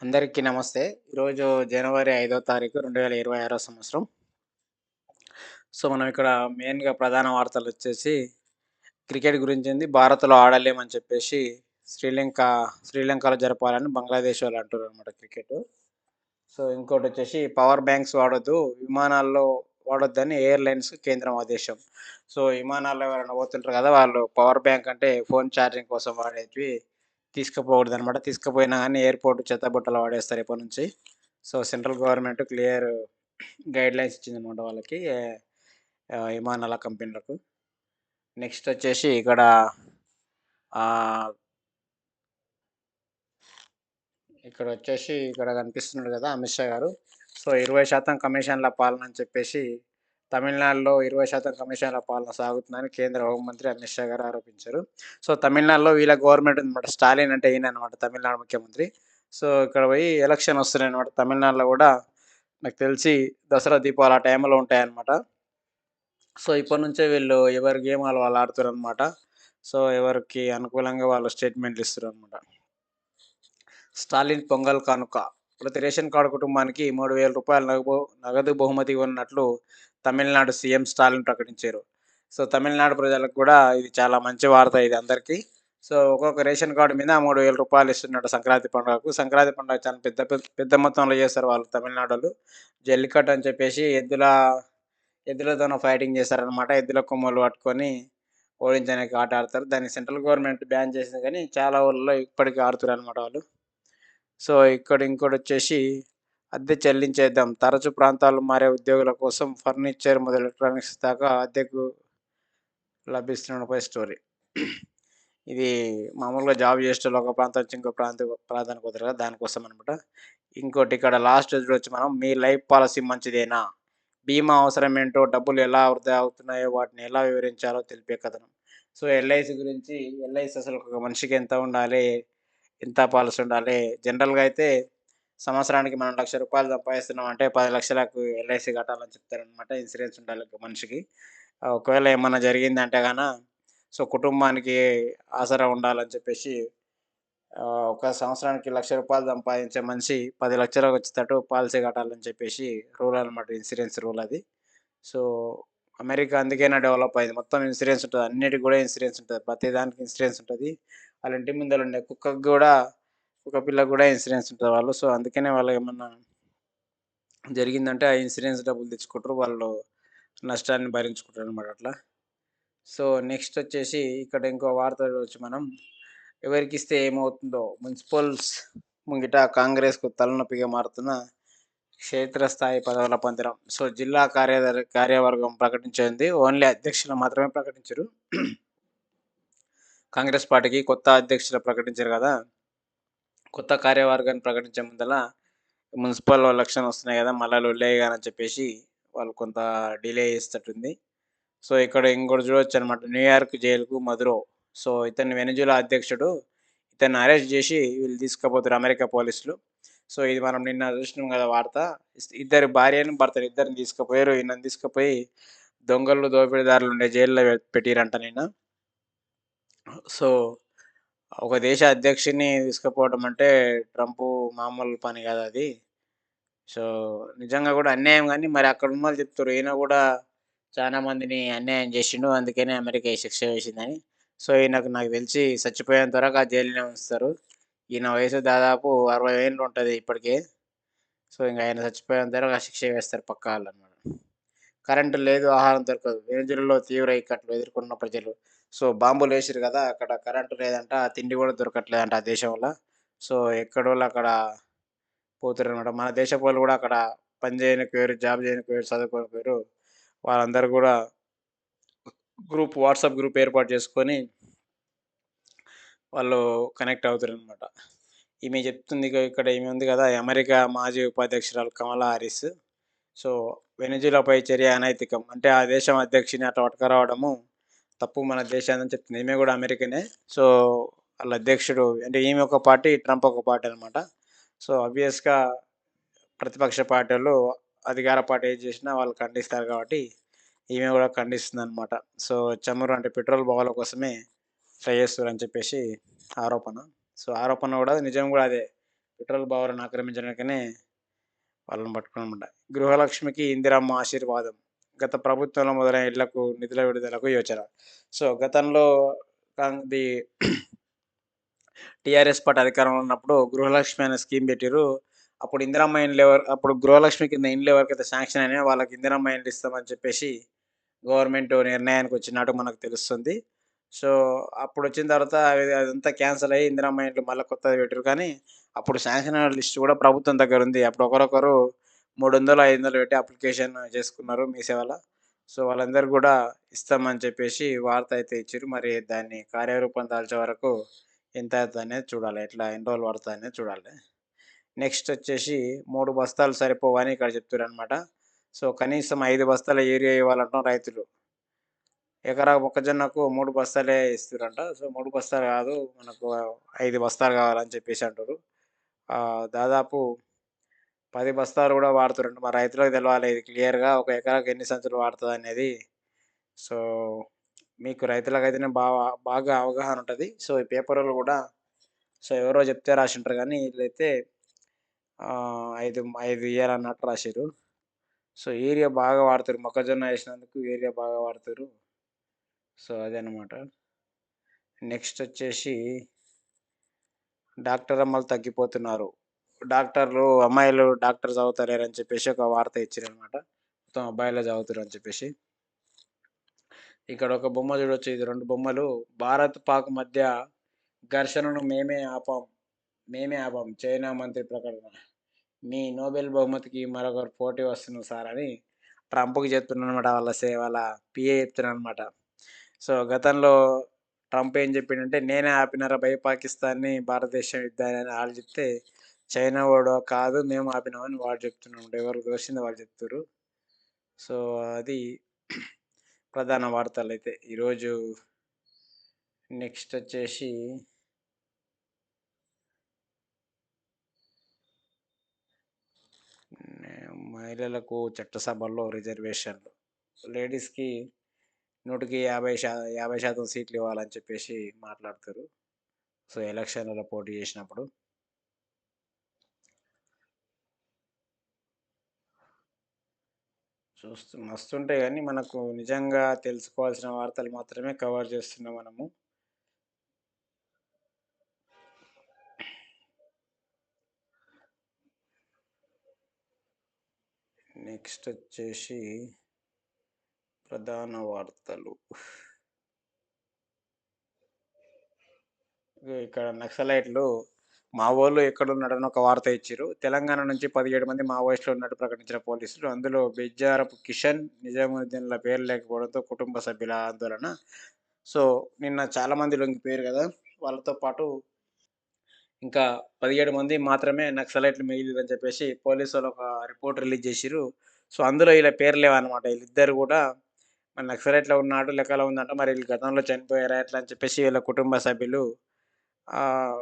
అందరికీ నమస్తే. ఈరోజు జనవరి 5వ తారీఖు 2026 సంవత్సరం. మనం ఇక్కడ మెయిన్‌గా ప్రధాన వార్తలొచ్చేసి క్రికెట్ గురించింది. భారత్‌లో ఆడలేమని చెప్పేసి శ్రీలంక శ్రీలంకలో జరపాలని బంగ్లాదేశ్ వాళ్ళు అంటున్నారనమాట క్రికెటు. ఇంకోటొచ్చేసి పవర్ బ్యాంక్స్ వాడొద్దు, విమానాల్లో వాడొద్దని ఎయిర్‌లైన్స్‌కి కేంద్రం ఆదేశం. విమానాల్లో ఎవరైనా పోతుంటారు కదా! వాళ్ళు పవర్ బ్యాంక్ అంటే ఫోన్ ఛార్జింగ్ కోసం వాడేటివి తీసుకుపోకూడదనమాట. తీసుకుపోయినా గానీ ఎయిర్‌పోర్ట్ చెత్తబుట్టలో పడేస్తారు ఇప్పటి నుంచి. సెంట్రల్ గవర్నమెంట్ క్లియర్ గైడ్‌లైన్స్ ఇచ్చిందనమాట వాళ్ళకి. విమానాల కంపెనీలకు. నెక్స్ట్ వచ్చేసి ఆహ్, ఇక్కడ కనిపిస్తున్నాడు గదా! అమిత్ షా గారు. 20% కమిషన్‌ల పాలన అని చెప్పేసి తమిళనాడులో 20% కమిషన్‌ల పాలన సాగుతుందని కేంద్ర హోంమంత్రి అమిత్ షా గారు ఆరోపించారు. తమిళనాడులో వీళ్ళ గవర్నమెంట్ ఉందన్నమాట. స్టాలిన్ అంటే ఈయననమాట తమిళనాడు ముఖ్యమంత్రి. ఇక్కడ పోయి ఎలక్షన్ వస్తున్నాయన్నమాట. తమిళనాడులో గూడా నాకు తెలిసి దసరా, దీపావళి ఆ టైంలో ఉంటాయన్నమాట. ఇప్పటి నుంచే వీళ్ళు ఎవరి గేమ్ వాళ్ళు ఆడుతుర్రనమాట. ఎవరికి అనుకూలంగా వాళ్ళు స్టేట్మెంట్లు ఇస్తుర్రనమాట. స్టాలిన్ పొంగల్ కానుక. ప్రతి రేషన్ కార్డ్ కుటుంబానికి రూ. 3000 నగదు బహుమతి ఉన్నట్లు తమిళనాడు సీఎం స్టాలిన్ ప్రకటించారు. తమిళనాడు ప్రజలకు కూడా ఇది చాలా మంచి వార్త ఇది అందరికీ. ఒక్కొక్క రేషన్ కార్డ్ మీద రూ. 3000 ఇస్తున్నాడు సంక్రాంతి పండుగకు. సంక్రాంతి పండుగ చాలా పెద్ద పెద్ద మొత్తంలో చేస్తారు వాళ్ళు తమిళనాడోళ్ళు. జల్లికట్టు అని చెప్పేసి ఎద్దులతోని ఫైటింగ్ చేస్తారనమాట. ఎద్దుల కొమ్ములు పట్టుకొని ఓడించడానికి ఆట ఆడతారు. దాన్ని సెంట్రల్ గవర్నమెంట్ బ్యాన్ చేసింది కానీ చాలా ఊర్లలో ఇప్పటికి ఆడుతుర్రనమాట వాళ్ళు. ఇక్కడ ఇంకోటొచ్చేసి అద్దె చెల్లించేద్దాం. తరచు ప్రాంతాలు మారే ఉద్యోగుల కోసం ఫర్నిచర్ మొదలు ఎలక్ట్రానిక్స్ దాకా అద్దెకు లభిస్తుండడంపై స్టోరీ. ఇది మామూలుగా జాబ్ చేసేటోళ్ళు ఒక ప్రాంతం నుంచి ఇంకో ప్రాంతానికి పోతారు కదా! దానికోసం అనమాట. ఇంకోటి ఇక్కడ లాస్ట్ చూడొచ్చు మనం. మీ లైఫ్ పాలసీ మంచిదేనా? బీమా అవసరమేంటో, డబ్బులు ఎలా వృధా అవుతున్నాయో, వాటిని ఎలా వివరించాలో తెలిపే కథనం. ఎల్ఐసి గురించి ఎల్ఐసి అసలు ఒక మనిషికి ఎంత ఉండాలి? ఎంత పాలిసీ ఉండాలి? జనరల్‌గా అయితే సంవత్సరానికి మనం రూ. 1,00,000 సంపాదిస్తున్నామంటే 10,00,000కు ఎల్ఐసి కట్టాలని చెప్తారనమాట. ఇన్సూరెన్స్ ఉండాలి ఒక మనిషికి. ఒకవేళ ఏమన్నా జరిగిందంటే కుటుంబానికి ఆసరా ఉండాలని చెప్పేసి ఒక సంవత్సరానికి రూ. 1,00,000 సంపాదించే మనిషి 10,00,000 వచ్చేటట్టు పాలిసీ కట్టాలని చెప్పేసి రూల్ అనమాట. ఇన్సూరెన్స్ రూల్ అది. సో, అమెరికా అందుకేనా డెవలప్ అయింది. మొత్తం ఇన్సూరెన్స్ ఉంటది. అన్నిటికి గూడా ఇన్సూరెన్స్ ఉంటది. ప్రతి దానికి ఇన్సూరెన్స్ ఉంటది. వాళ్ళ ఇంటి ముందల ఉండే కుక్క పిల్లకు గూడా ఇన్సూరెన్స్ ఉంటది వాళ్ళు. అందుకనే వాళ్ళకేమన్నా జరిగిందంటే ఆ ఇన్సూరెన్స్ డబ్బులు తెచ్చుకుంటారు. వాళ్ళు నష్టాన్ని భరించుకుంటారనమాట అట్లా. నెక్స్టొచ్చేసి ఇక్కడ ఇంకో వార్త చూడొచ్చు మనం. ఎవరికిస్తే ఏమవుతుందో మున్సిపల్స్ ముంగిట కాంగ్రెస్‌కు తలనొప్పిగా మారుతున్న క్షేత్రస్థాయి పదవుల పందిరం. జిల్లా కార్యవర్గం ప్రకటించింది. ఓన్లీ అధ్యక్షులు మాత్రమే ప్రకటించరు. కాంగ్రెస్ పార్టీకి కొత్త అధ్యక్షులు ప్రకటించారు గదా! కొత్త కార్యవర్గాన్ని ప్రకటించే ముందల మున్సిపల్ ఎలక్షన్ వస్తున్నాయి గదా! మళ్ళా లొల్లయ్యగాని చెప్పేసి వాళ్ళు కొంత డిలే చేసేటట్టుంది. ఇక్కడ ఇంకోటి చూడొచ్చనమాట. న్యూయార్క్ జైలుకు మదురో. ఇతన్ని వెనజులా అధ్యక్షుడు. ఇతన్ని అరెస్ట్ జేసి వీళ్ళు తీసుకుపోతుర్రు అమెరికా పోలీసులు. ఇది మనం నిన్న చూసినాం గదా వార్త. ఇద్దరి భార్యను, భర్తను ఇద్దరిని తీసుకుపోయారు. ఈయనని తీసుకుపోయి దొంగలు, దోపిడీదారులు ఉండే జైల్‌లో పెట్టిర్రంట నిన్న. సో, ఒక దేశ అధ్యక్షుడిని తీసుకుపోవడం అంటే ట్రంపు మామూలు పని కాదది. సో, నిజంగా గూడా అన్యాయం గానీ, మరి అక్కడున్నోళ్ళు చెప్తుర్రు. ఈయన గూడా చానా మందిని అన్యాయం జేషిండు. అందుకనే అమెరికా ఈ శిక్ష వేసిందని. ఈయనకు నాకు తెలిసి చచ్చిపోయేంత వరకు ఆ జైలులోనే ఉంచుతారు. ఈయన వయసు దాదాపు 60 ఏండ్లు ఉంటది ఇప్పటికే. ఇంక ఆయన చచ్చిపోయేంత వరకు ఆ శిక్ష వేస్తారు పక్కా ఆళ్ళనమాట. కరెంట్ లేదు, ఆహారం దొరకదు. వెనుజులలో తీవ్ర ఇక్కట్లు ఎదుర్కొన్న ప్రజలు. బాంబులేసిర్రు గదా! అక్కడ కరెంట్ లేదంట. తిండి గూడా దొరకట్లేదంట ఆ దేశంలో. ఎక్కడోళ్ళు అక్కడ పోతుర్రనమాట. మన దేశపోళ్ళు గూడా అక్కడ పని జేయనీకి పోయిర్రు, జాబ్ జేయనీకి పోయిర్రు, చదువుకోనీకి పోయిర్రు. వాళ్ళందరూ గూడా వాట్సాప్ గ్రూప్ ఏర్పాటు చేసుకొని వాళ్ళు కనెక్ట్ అవుతారనమాట. ఈమె చెప్తుంది ఇక్కడ ఈమె ఉంది గదా! అమెరికా మాజీ ఉపాధ్యక్షురాలు కమలా హారిస్. సో, వెనెజులాపై చర్య అనైతికం. అంటే ఆ దేశం అధ్యక్షుడిని అట్లా పట్టుకురావడము తప్పు మన దేశానిదని చెప్తుంది. ఈమె గూడా అమెరికనే. సో, ఆళ్ళ అధ్యక్షుడు అంటే ఈమె ఒక పార్టీ, ట్రంప్ ఒక పార్టీ అనమాట. ఆబ్వియస్‌గా ప్రతిపక్ష పార్టోళ్ళు అధికార పార్టీ ఏది చేసినా వాళ్ళు ఖండిస్తారు కాబట్టి, ఈమె గూడా ఖండిస్తుందనమాట. చమురు అంటే పెట్రోల్ బావుల కోసమే ట్రై చేస్తుర్రని చెప్పేసి ఆరోపణ. ఆరోపణ గూడా నిజం గూడా అదే. పెట్రోల్ బావులను ఆక్రమించడానికనే వాళ్ళని పట్టుకున్నామన్నమాట. గృహలక్ష్మికి ఇందిరమ్మ ఆశీర్వాదం. గత ప్రభుత్వంలో మొదలైన ఇళ్లకు నిధుల విడుదలకు యోచన. సో, గతంలో ది టీఆర్ఎస్ పార్టీ అధికారంలో ఉన్నప్పుడు గృహలక్ష్మి అనే స్కీమ్ పెట్టిర్రు. అప్పుడు గృహలక్ష్మి కింద ఇండ్లు ఎవరికైతే శాంక్షన్ అయినాయో వాళ్ళకి ఇందిరమ్మ ఇండ్లు ఇస్తామని చెప్పేసి గవర్నమెంట్ నిర్ణయానికి వచ్చినట్టు మనకు తెలుస్తుంది. సో, అప్పుడొచ్చిన తర్వాత అదంతా క్యాన్సెల్ అయ్యి ఇందిరమ్మ ఇండ్లు మళ్ళా కొత్తది పెట్టిర్రు. కానీ అప్పుడు శాంక్షన్ అయిన లిస్ట్ కూడా ప్రభుత్వం దగ్గరుంది. అప్పుడు ఒకరొకరు 300, 500 పెట్టి అప్లికేషన్ చేసుకున్నారు మీ సేవల. సో, వాళ్ళందరూ గూడా ఇస్తామని చెప్పేసి వార్త అయితే ఇచ్చిర్రు. మరి దాన్ని కార్యరూపం దాల్చే వరకు ఎంత అవుతదనేది చూడాలి. ఎన్ని రోజులు పడతదనేది చూడాలి. నెక్స్ట్ వచ్చేసి 3 బస్తాలు సరిపోవని ఇక్కడ చెప్తుర్రనమాట. సో, కనీసం 5 బస్తాల యూరియా ఇవ్వాలంటున్నారు రైతులు. ఎకరా మొక్కజొన్నకు 3 బస్తాలే ఇస్తుర్రంట. సో, 3 బస్తాలు కాదు మనకు 5 బస్తాలు కావాలని చెప్పేసి అంటుర్రు. దాదాపు 10 బస్తాలు కూడా వాడుతుర్రంట. మరి రైతులకు తెలవాలి ఇది క్లియర్‌గా ఒక ఎకరాకు ఎన్ని సంచులు వాడతదనేది. సో, మీకు రైతులకైతేనే బాగా అవగాహన ఉంటది. సో, ఈ పేపరోళ్ళు కూడా ఎవరో చెప్తే రాసుంటారు గానీ ఈళ్ళైతే 5 ఇయ్యాలన్నట్టు రాసిర్రు. సో, యూరియా బాగా వాడుతుర్రు. మొక్కజొన్న ఏసినందుకు యూరియా బాగా వాడుతుర్రు. సో, అదనమాట. నెక్స్ట్ వచ్చేసి డాక్టర్ అమ్మలు తగ్గిపోతున్నారు. అమ్మాయిలు డాక్టర్ చదువుతలేరని చెప్పేసి ఒక వార్త ఇచ్చిర్రనమాట. మొత్తం అబ్బాయిలే చదువుతుర్రని చెప్పేసి. ఇక్కడ ఒక బొమ్మ చూడొచ్చు. ఇది 2 బొమ్మలు. భారత్, పాక్ మధ్య ఘర్షణను మేమే ఆపాం. చైనా మంత్రి ప్రకటన. మీ నోబెల్ బహుమతికి మరొకరు పోటీ వస్తున్నారు సార్ అని ట్రంప్‌కి చెప్తున్నాడనమాట. వాళ్ళ పిఏ చెప్తున్నాడనమాట. సో, గతంలో ట్రంప్ ఏం చెప్పిండంటే, నేనే ఆపినారా భయ్ పాకిస్తాన్‌ని భారతదేశం యుద్ధాన్ని అని ఆళ్ళు చెప్తే, చైనా వాడు కాదు మేము ఆపినామని వాడు చెప్తున్నాడు. ఎవరికి తోచింది వాళ్ళు చెప్తుర్రు. సో, అది ప్రధాన వార్తలైతే ఈరోజు. నెక్స్ట్ వచ్చేసి మహిళలకు చట్టసభల్లో రిజర్వేషన్లు. లేడీస్‌కి 100కి 50% సీట్లు ఇవ్వాలని చెప్పేసి మాట్లాడుతుర్రు. సో, ఎలక్షన్‌లలో పోటీ చేసినప్పుడు. మస్తుంటాయి గానీ, మనకు నిజంగా తెలుసుకోవాల్సిన వార్తలు మాత్రమే కవర్ చేస్తున్నాం మనము. నెక్స్ట్ వచ్చేసి ప్రధాన వార్తలు. ఇక్కడ నక్సలైట్లు మావోళ్ళు ఎక్కడున్నాడని ఒక వార్త ఇచ్చిర్రు. తెలంగాణ నుంచి 17 మంది మావోయిస్టులు ఉన్నట్టు ప్రకటించిన పోలీసులు. అందులో బెజ్జారపు కిషన్, నిజాముద్దీన్‌ల పేర్లు లేకపోవడంతో కుటుంబ సభ్యుల ఆందోళన. సో, నిన్న చాలా మంది లొంగిపోయారు గదా! వాళ్ళతో పాటు ఇంకా 17 మంది మాత్రమే నక్సలైట్లు మిగిలిర్రని చెప్పేసి పోలీసోళ్ళు ఒక రిపోర్ట్ రిలీజ్ చేసిర్రు. సో, అందులో ఈళ్ళ పేర్లు లేవన్నమాట. ఈళ్ళిద్దరు గూడా మరి నక్సలైట్‌లో ఉన్నట్టు లెక్కలో ఉందంట. మరి ఈళ్ళు గతంలో చనిపోయారా ఎట్లా అని చెప్పేసి వీళ్ళ కుటుంబ సభ్యులు ఆహ్,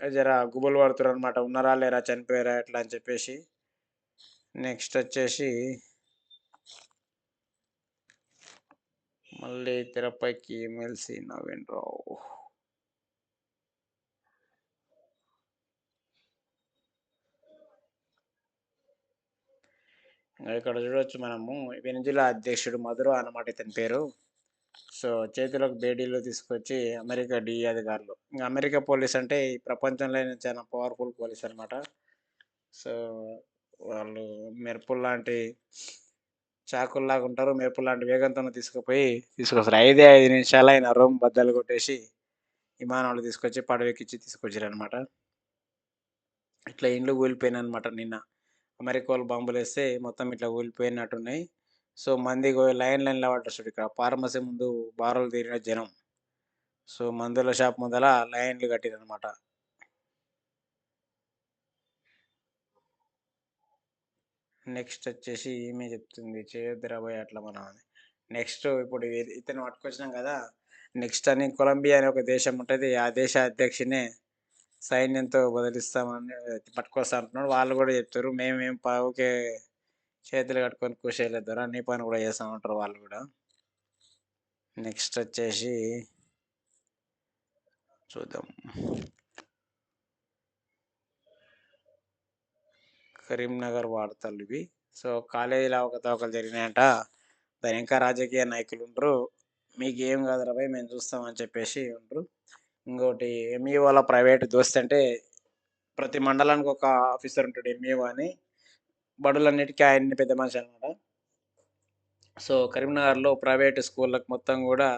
జర గుబులు పడుతుర్రనమాట. ఉన్నారా? లేరా? చనిపోయారా? ఎట్లా అని చెప్పేసి. నెక్స్ట్ వచ్చేసి మళ్ళీ తెరపైకి ఎమ్మెల్సీ నవీన్ రావు. ఇక్కడ చూడొచ్చు మనము వెనిజులా అధ్యక్షుడు మదురో అన్నమాట ఇతని పేరు. సో, చేతిలోకి బేడీలు తీసుకొచ్చి అమెరికా డీఈ అధికారులు. ఇంగ అమెరికా పోలీస్ అంటే ఈ ప్రపంచంలోనే చాలా పవర్‌ఫుల్ పోలీస్ అనమాట. సో, వాళ్ళు మెరుపుల్లాంటి చాకుల్లాగా ఉంటారు. మెరుపుల్లాంటి వేగంతోని తీసుకొస్తారు. 5 నిమిషాల్లో ఆయన రూమ్ బద్దలు కొట్టేసి విమానంలో తీసుకొచ్చి పడవెక్కించి తీసుకొచ్చిర్రనమాట. ఇట్లా ఇండ్లు కూలిపోయినాయనమాట నిన్న. అమెరికావోళ్ళు బాంబులేస్తే మొత్తం ఇట్లా కూలిపోయినట్టున్నాయి. సో, లైన్‌లో నిలబడ్డారు చూడు ఇక్కడ ఫార్మసీ ముందు బారులు తీరిన జనం. సో, మందుల షాప్ ముందల లైన్‌లు కట్టిర్రనమాట. నెక్స్ట్ వచ్చేసి ఈమె చెప్తుంది చేయొద్దురా భయ్ అట్లా మనం అని. నెక్స్ట్ ఇప్పుడు ఇతన్ని పట్టుకొచ్చినాం కదా! నెక్స్ట్ అని కొలంబియా అనే ఒక దేశం ఉంటది. ఆ దేశ అధ్యక్షుడినే సైన్యంతో బదిలిస్తామని పట్టుకొస్తా అంటున్నాడు. వాళ్ళు కూడా చెప్తుర్రు మేమేం ఊకే చేతులు కట్టుకొని కూసేయలేదు దొర నీ పని కూడా చేస్తామంటారు వాళ్ళు కూడా. నెక్స్ట్ వచ్చేసి చూద్దాం. కరీంనగర్ వార్తలు ఇవి. సో, కాలేజీలో అవకతవకలు జరిగినాయంట. దాని ఇంకా రాజకీయ నాయకులు ఉండ్రు. మీకేం కాదురా భయ్ మేము చూస్తాం అని చెప్పేసి ఉండ్రు. ఇంకోటి ఎంఈఓల ప్రైవేట్ దోస్త్, ప్రతి మండలానికి ఒక ఆఫీసర్ ఉంటాడు ఎంఈఓ అని. బడులన్నిటికీ ఆయన్ని పెద్ద మనిషి అనమాట. సో, కరీంనగర్‌లో ప్రైవేట్ స్కూళ్ళకి మొత్తం గూడా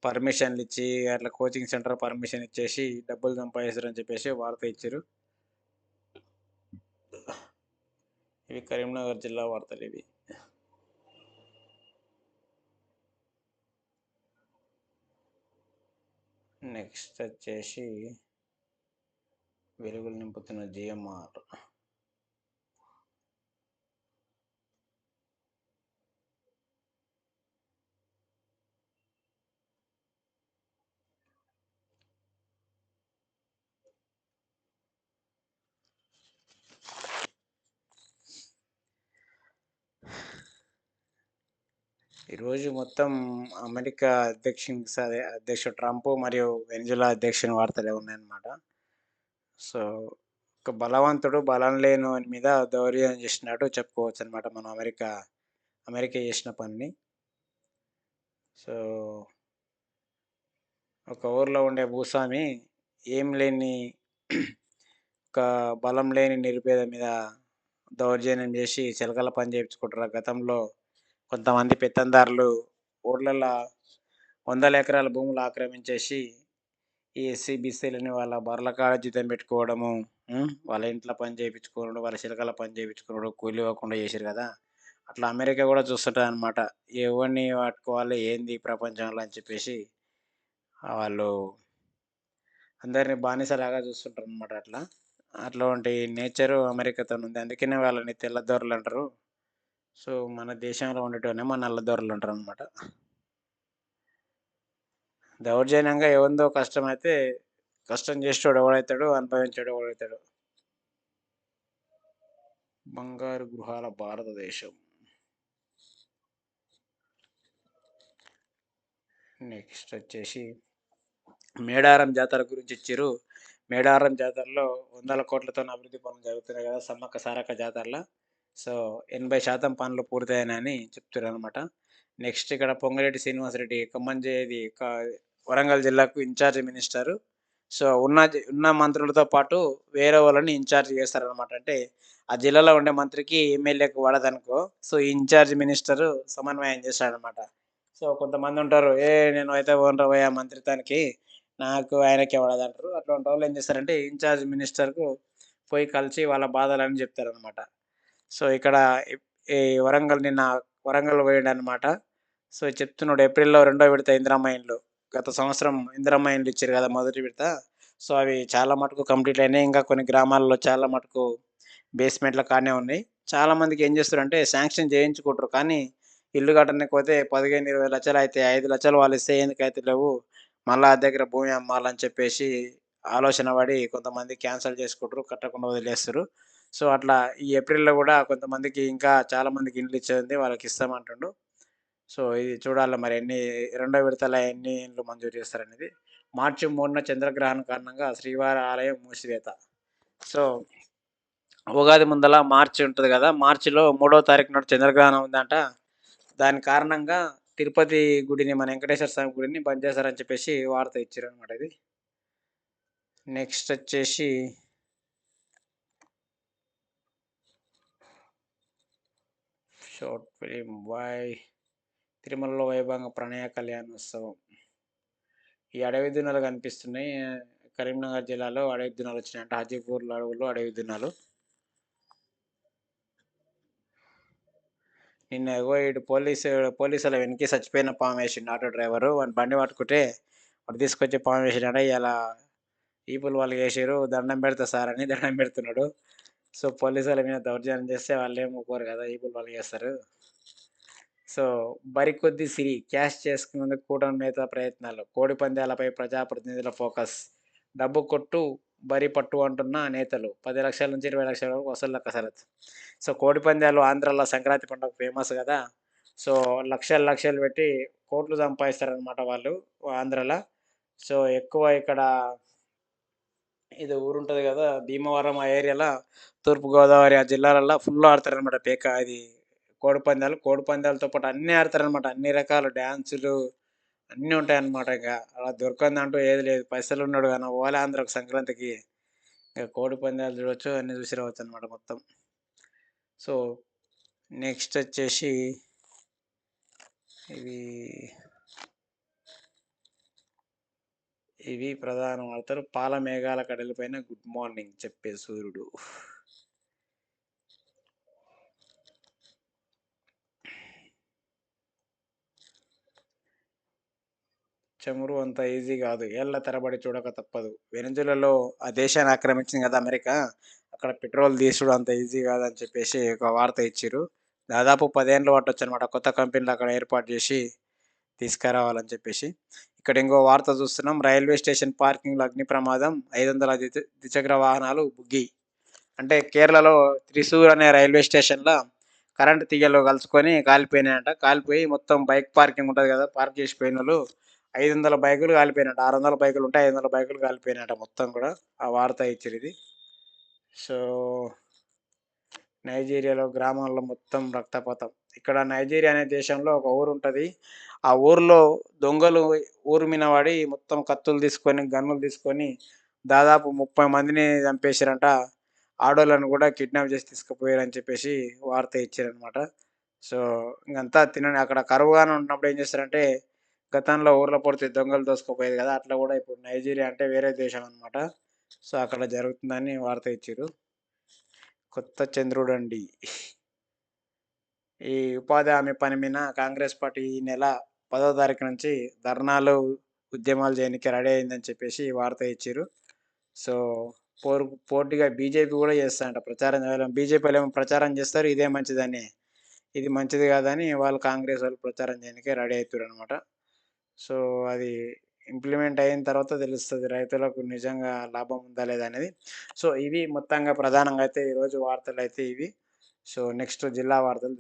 పర్మిషన్‌లు ఇచ్చి, అట్లా కోచింగ్ సెంటర్ పర్మిషన్ ఇచ్చేసి డబ్బులు సంపాదిస్తారని చెప్పేసి వార్త ఇచ్చిర్రు. ఇవి కరీంనగర్ జిల్లా వార్తలివి. నెక్స్ట్ వచ్చేసి వెలుగులు నింపుతున్న జిఎంఆర్. ఈరోజు మొత్తం అమెరికా అధ్యక్షుడు ట్రంప్ మరియు వెనిజులా అధ్యక్షుని వార్తలే ఉన్నాయన్నమాట. సో, ఒక బలవంతుడు బలం లేనోని మీద దౌర్జన్యం చేసినట్టు చెప్పుకోవచ్చనమాట మనం అమెరికా చేసిన పనిని. సో, ఒక ఊర్లో ఉండే భూస్వామి ఏం లేని ఒక బలం లేని నిరుపేద మీద దౌర్జన్యం చేసి చిలకల పని చేయించుకుంటారు. గతంలో కొంతమంది పెత్తందారులు ఊర్లల్లో వందల ఎకరాల భూములు ఆక్రమించేసి ఈ ఎస్సీ, బీసీలని వాళ్ళ బర్ల కాడ జీతం పెట్టుకోవడము, వాళ్ళ ఇంట్లో పని చేయించుకోవడం, వాళ్ళ చిలకల పని చేయించుకోవడం, కూలి ఇవ్వకుండా చేసిర్రు కదా! అట్లా అమెరికా కూడా చూస్తుంటదనమాట. ఎవరిని పట్టుకోవాలి, ఏంది ప్రపంచంలో అని చెప్పేసి వాళ్ళు అందరిని బానిసలాగా చూస్తుంటారనమాట అట్లా. అట్లాంటి నేచరు అమెరికాతోనుంది. అందుకనే వాళ్ళని తెల్లదొరలంటారు. సో, మన దేశంలో ఉండేటోన్నేమో నల్లదొరలంటారనమాట. దౌర్జన్యంగా ఎవందో కష్టమైతే కష్టం చేసేటోడు ఎవడైతాడు, అనుభవించేటోడు ఎవడైతాడు. బంగారు గృహాల భారతదేశం. నెక్స్ట్ వచ్చేసి మేడారం జాతర గురించి ఇచ్చిర్రు. మేడారం జాతరలో వందల కోట్లతోని అభివృద్ధి పనులు జరుగుతున్నాయి కదా! సమ్మక్క సారక్క జాతరలో. సో, 80% పనులు పూర్తయినాయని చెప్తుర్రనమాట. నెక్స్ట్ ఇక్కడ పొంగులేటి శ్రీనివాసరెడ్డి వరంగల్ జిల్లాకు ఇన్ఛార్జ్ మినిస్టరు. సో, ఉన్న మంత్రులతో పాటు వేరే వాళ్ళని ఇన్ఛార్జ్ చేస్తారనమాట. అంటే ఆ జిల్లాలో ఉండే మంత్రికి, ఎమ్మెల్యేకి పడదనుకో, సో, ఇన్ఛార్జ్ మినిస్టరు సమన్వయం చేస్తాడనమాట. సో, కొంతమందుంటారు, నేనైతే పోనురా మంత్రిత్వానికి, నాకు ఆయనకే పడదంటారు. అట్లాంటోళ్ళు ఏం చేస్తారంటే ఇన్ఛార్జ్ మినిస్టర్‌కు పోయి కలిసి వాళ్ళ బాధలన్నీ చెప్తారనమాట. సో, ఇక్కడ ఇప్ ఈ వరంగల్ పోయిండనమాట. సో, చెప్తున్నాడు ఏప్రిల్‌లో రెండో విడత ఇందిరమ్మ ఇండ్లు. గత సంవత్సరం ఇందిరమ్మ ఇండ్లు ఇచ్చిర్రు కదా! మొదటి విడత. సో, అవి చాలా మటుకు కంప్లీట్ అయినాయి. ఇంకా కొన్ని గ్రామాల్లో చాలా మటుకు బేస్‌మెంట్‌ల కాడనే ఉన్నాయి. చాలా మందికి ఏం చేస్తుర్రంటే శాంక్షన్ చేయించుకుంటారు. కానీ ఇల్లు కట్టనీకి 15, 20 లక్షలు అయితాయి. 5 లక్షలు వాళ్ళు ఇస్తే ఎందుకైతలేవు, మళ్ళా ఆ దగ్గర భూమి అమ్మాలని చెప్పేసి ఆలోచన పడి కొంతమంది క్యాన్సల్ చేసుకుంటారు. కట్టకుండా వదిలేస్తుర్రు. సో, అట్లా ఈ ఏప్రిల్‌లో గూడా కొంతమందికి ఇంకా చాలా మందికి ఇండ్లు ఇచ్చేదుంది. వాళ్ళకి ఇస్తామంటుండు. సో, ఇది చూడాలి మరి రెండో విడతల ఎన్ని ఇండ్లు మంజూరు చేస్తారనేది. మార్చి 3న చంద్రగ్రహణం కారణంగా శ్రీవారి ఆలయం మూసివేత. సో, ఉగాది ముందల మార్చి ఉంటది గదా! మార్చిలో 3వ తారీఖు నాడు చంద్రగ్రహణం ఉందంట. దాని కారణంగా తిరుపతి గుడిని, మన వెంకటేశ్వర స్వామి గుడిని బంద్ చేశారని చెప్పేసి వార్త ఇచ్చిర్రనమాట ఇది. నెక్స్ట్ వచ్చేసి షార్ట్ ఫిలిం తిరుమలలో వైభవంగా ప్రణయ కళ్యాణోత్సవం. ఈ అడవి దున్నలు కనిపిస్తున్నాయి. కరీంనగర్ జిల్లాలో అడవి దున్నలు వచ్చినాయంట. హాజీపూర్ అడవుల్లో అడవి దున్నలు. నిన్న ఇగో ఈడు పోలీసుల వెనక్కి చచ్చిపోయిన పాము వేసిండు ఆటో డ్రైవరు. వాని బండి పట్టుకుంటే వాడు తీసుకొచ్చి పాము వేసిండట. ఇయాల ఈపులు వాళ్ళు చేసిర్రు. దండం పెడతా సార్ అని దండం పెడుతున్నాడు. సో, పోలీసుల మీద దౌర్జన్యం చేస్తే వాళ్ళేం ఊరుకోరు కదా! ఈపులు వాళ్ళు చేస్తారు. సో, బరికొద్దీ సిరి క్యాష్ చేసుకునేందుకు కూటమి నేత ప్రయత్నాలు. కోడి పందాలపై ప్రజాప్రతినిధుల ఫోకస్. డబ్బు కొట్టు, బరి పట్టు అంటున్న నేతలు. 10 లక్షల నుంచి 20 లక్షల వరకు వసూళ్ల కసరత్తు. సో, కోడి పందాలు ఆంధ్రాలో సంక్రాంతి పండుగ ఫేమస్ కదా! సో, లక్షలు లక్షలు పెట్టి కోట్లు సంపాదిస్తారనమాట వాళ్ళు ఆంధ్రాలో. సో, ఎక్కువ ఇక్కడ ఏదో ఊరుంటది గదా! భీమవరం ఆ ఏరియాల తూర్పుగోదావరి ఆ జిల్లాలల్ల ఫుల్ ఆడతారనమాట. ఇది కోడిపందాలు. కోడిపందాలతో పాటు అన్నీ ఆడతారనమాట. అన్ని రకాల డాన్సులు అన్నీ ఉంటాయన్నమాట ఇక. అలా దొరకందంటూ ఏది లేదు. పైసలున్నోడు గాని పోవాలి ఆంధ్రాకి సంక్రాంతికి. ఇక కోడిపందాలు చూడొచ్చు, అన్నీ చూసి రావచ్చనమాట మొత్తం. సో, నెక్స్టొచ్చేసి ఇవి, ఇవి ప్రధాన వార్తలు. పాల మేఘాల కడలిపైన గుడ్ మార్నింగ్ చెప్పే సూర్యుడు. చమురు అంత ఈజీ గాదు. ఏళ్ల తరబడి చూడక తప్పదు. వెనెజులాలో ఆ దేశాన్ని ఆక్రమించింది గదా అమెరికా. అక్కడ పెట్రోల్ తీసుడు అంత ఈజీ గాదని చెప్పేసి ఒక వార్త ఇచ్చిర్రు. దాదాపు 10 ఏండ్లు పట్టొచ్చనమాట కొత్త కంపెనీలు అక్కడ ఏర్పాటు జేసి తీసుకురావాలని చెప్పేసి. ఇక్కడ ఇంకో వార్త చూస్తున్నాం. రైల్వే స్టేషన్ పార్కింగ్‌లో అగ్ని ప్రమాదం. 500 ద్విచక్ర వాహనాలు బుగ్గి. అంటే కేరళలో త్రిశూర్ అనే రైల్వే స్టేషన్‌ల కరెంట్ తీగలు కలుసుకొని కాలిపోయినాయంట. కాలిపోయి మొత్తం బైక్ పార్కింగ్ ఉంటది గదా! పార్క్ చేసి పోయినోళ్ళు 500 బైకులు కాలిపోయినయంట. 600 బైకులుంటే 500 బైకులు కాలిపోయినాయంట మొత్తం కూడా. ఆ వార్త ఇచ్చిరిది. సో, నైజీరియాలో గ్రామాల్లో మొత్తం రక్తపాతం. ఇక్కడ నైజీరియా అనే దేశంలో ఒక ఊరుంటది. ఆ ఊర్లో దొంగలు ఊరు మీద పడి మొత్తం కత్తులు తీసుకొని, గన్నులు తీసుకొని దాదాపు 30 మందిని చంపేసిరంట. ఆడోళ్ళని కూడా కిడ్నాప్ చేసి తీసుకుపోయారని చెప్పేసి వార్త ఇచ్చిరనమాట. సో, ఇంగంతా తినని అక్కడ కరువుగాని ఉన్నప్పుడు ఏం చేస్తారంటే, గతంలో ఊర్ల పొడిచి దొంగలు దోసుకుపోయేది కదా! అట్లా కూడా ఇప్పుడు నైజీరియా అంటే వేరే దేశం అనమాట. సో, అక్కడ జరుగుతుందని వార్త ఇచ్చిర్రు. కొత్త చంద్రుడండి. ఈ ఉపాధి హామీ పని మీద కాంగ్రెస్ పార్టీ ఈ నెల 10వ తారీఖు నుంచి ధర్నాలు, ఉద్యమాలు చేయనీకి రెడీ అయిందని చెప్పేసి వార్త ఇచ్చిర్రు. సో, పోటీగా బీజేపీ కూడా చేస్తాదంట ప్రచారం. బీజేపీలోమో ప్రచారం చేస్తారు ఇదే మంచిదని. ఇది మంచిది కాదని వాళ్ళు కాంగ్రెస్ వాళ్ళు ప్రచారం చేయనీకి రెడీ అయితుర్రనమాట. సో, అది ఇంప్లిమెంట్ అయిన తర్వాత తెలుస్తది రైతులకు నిజంగా లాభం ఉందా లేదా అనేది. సో, ఇవి మొత్తంగా ప్రధానంగా అయితే ఈరోజు వార్తలైతే ఇవి. సో, నెక్స్ట్ జిల్లా వార్తలు